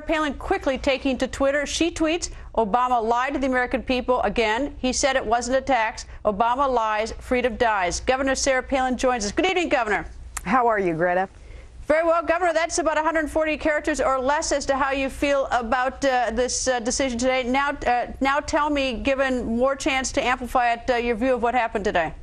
Palin quickly taking to Twitter. She tweets, Obama lied to the American people again. He said it wasn't a tax. Obama lies, freedom dies. Governor Sarah Palin joins us. Good evening, Governor. How are you, Greta? Very well, Governor. That's about 140 characters or less as to how you feel about this decision today. Now tell me, given more chance to amplify it, your view of what happened today.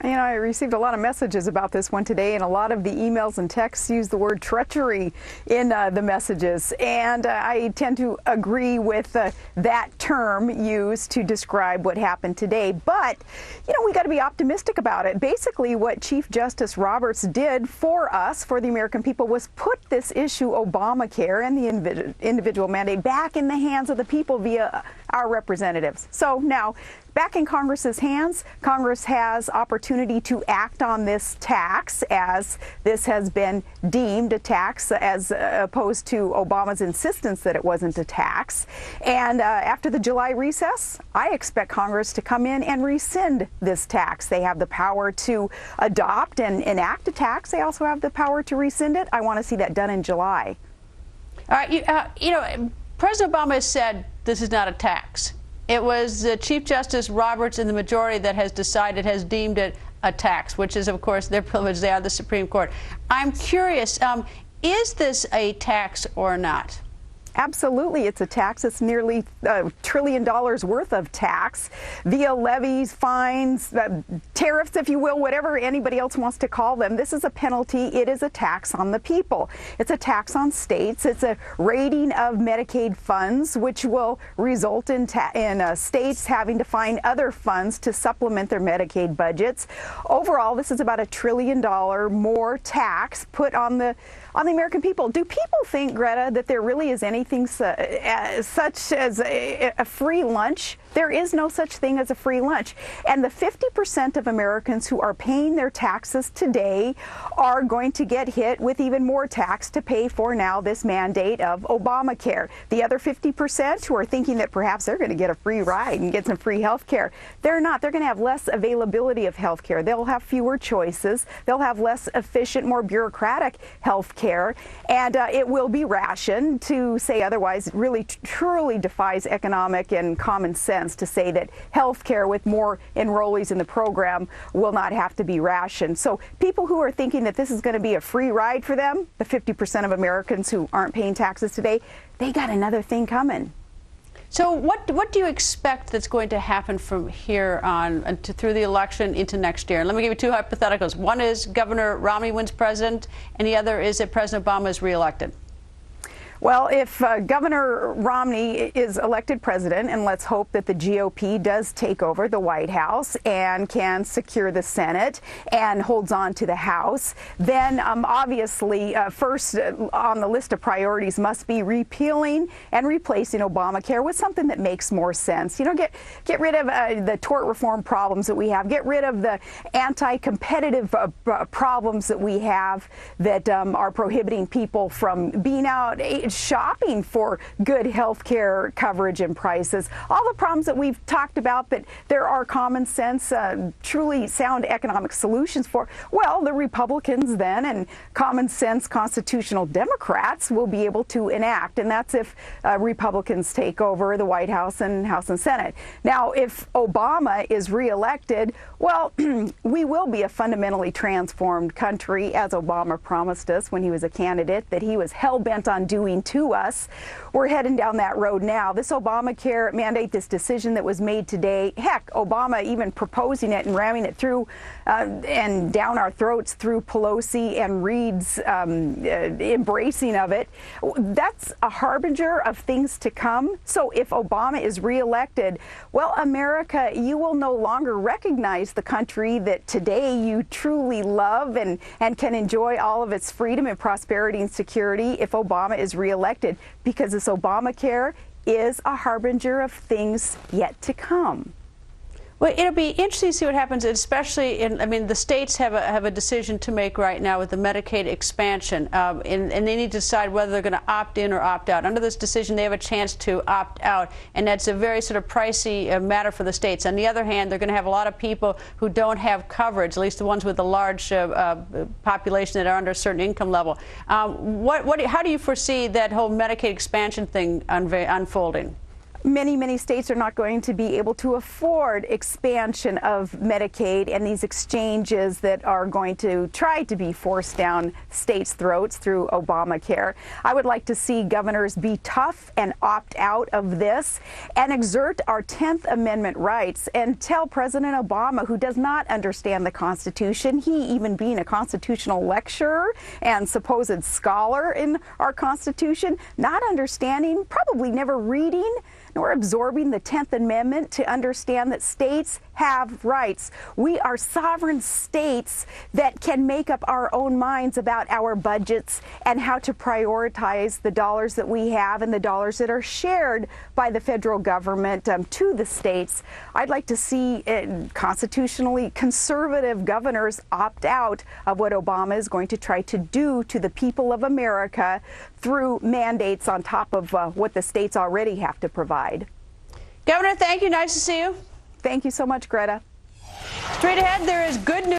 You know, I received a lot of messages about this one today, and a lot of the emails and texts use the word treachery in the messages. And I tend to agree with that term used to describe what happened today. But, you know, we got to be optimistic about it. Basically, what Chief Justice Roberts did for us, for the American people, was put this issue, Obamacare and the individual mandate, back in the hands of the people via our representatives. So now, back in Congress's hands, Congress has opportunity to act on this tax, as this has been deemed a tax, as opposed to Obama's insistence that it wasn't a tax. And after the July recess, I expect Congress to come in and rescind this tax. They have the power to adopt and enact a tax. They also have the power to rescind it. I want to see that done in July. All right, you know, President Obama has said this is not a tax. It was Chief Justice Roberts and the majority that has deemed it a tax, which is, of course, their privilege. They are the Supreme Court. I'm curious, is this a tax or not? Absolutely, it's a tax. It's nearly $1 trillion worth of tax via levies, fines, tariffs, if you will, whatever anybody else wants to call them. This is a penalty. It is a tax on the people. It's a tax on states. It's a raiding of Medicaid funds, which will result in states having to find other funds to supplement their Medicaid budgets. Overall, this is about $1 trillion more tax put on the American people. Do people think, Greta, that there really is anything such as a free lunch? There is no such thing as a free lunch. And the 50% of Americans who are paying their taxes today are going to get hit with even more tax to pay for now this mandate of Obamacare. The other 50% who are thinking that perhaps they're going to get a free ride and get some free health care, they're not. They're going to have less availability of health care. They'll have fewer choices. They'll have less efficient, more bureaucratic health care. And it will be rationed. To say otherwise really truly defies economic and common sense to say that health care with more enrollees in the program will not have to be rationed. So people who are thinking that this is going to be a free ride for them, the 50% of Americans who aren't paying taxes today, they got another thing coming. So what do you expect that's going to happen from here on through the election into next year? And let me give you two hypotheticals. One is Governor Romney wins president, and the other is that President Obama is reelected. Well, if Governor Romney is elected president, and let's hope that the GOP does take over the White House and can secure the Senate and holds on to the House, then obviously first on the list of priorities must be repealing and replacing Obamacare with something that makes more sense. You know, get rid of the tort reform problems that we have. Get rid of the anti-competitive problems that we have that are prohibiting people from being out shopping for good health care coverage and prices. All the problems that we've talked about that there are common sense, truly sound economic solutions for. Well, the Republicans then and common sense constitutional Democrats will be able to enact, and that's if Republicans take over the White House and Senate. Now, if Obama is reelected, well, we will be a fundamentally transformed country, as Obama promised us when he was a candidate, that he was hell-bent on doing to us. We're heading down that road now. This Obamacare mandate, this decision that was made today, heck, Obama even proposing it and ramming it through and down our throats through Pelosi and Reid's embracing of it, that's a harbinger of things to come. So if Obama is reelected, well, America, you will no longer recognize the country that today you truly love and can enjoy all of its freedom and prosperity and security if Obama is reelected, because this Obamacare is a harbinger of things yet to come. Well, it'll be interesting to see what happens, especially in, I mean, the states have a decision to make right now with the Medicaid expansion, and they need to decide whether they're going to opt in or opt out. Under this decision, they have a chance to opt out, and that's a very sort of pricey matter for the states. On the other hand, they're going to have a lot of people who don't have coverage, at least the ones with a large population that are under a certain income level. How do you foresee that whole Medicaid expansion thing unfolding? Many states are not going to be able to afford expansion of Medicaid and these exchanges that are going to try to be forced down states' throats through Obamacare. I would like to see governors be tough and opt out of this and exert our 10th Amendment rights and tell President Obama, who does not understand the Constitution, he even being a constitutional lecturer and supposed scholar in our Constitution, not understanding, probably never reading nor absorbing the 10th Amendment to understand that states have rights. We are sovereign states that can make up our own minds about our budgets and how to prioritize the dollars that we have and the dollars that are shared by the federal government to the states. I'd like to see constitutionally conservative governors opt out of what Obama is going to try to do to the people of America through mandates on top of what the states already have to provide. Governor, thank you. Nice to see you. Thank you so much, Greta. Straight ahead, there is good news.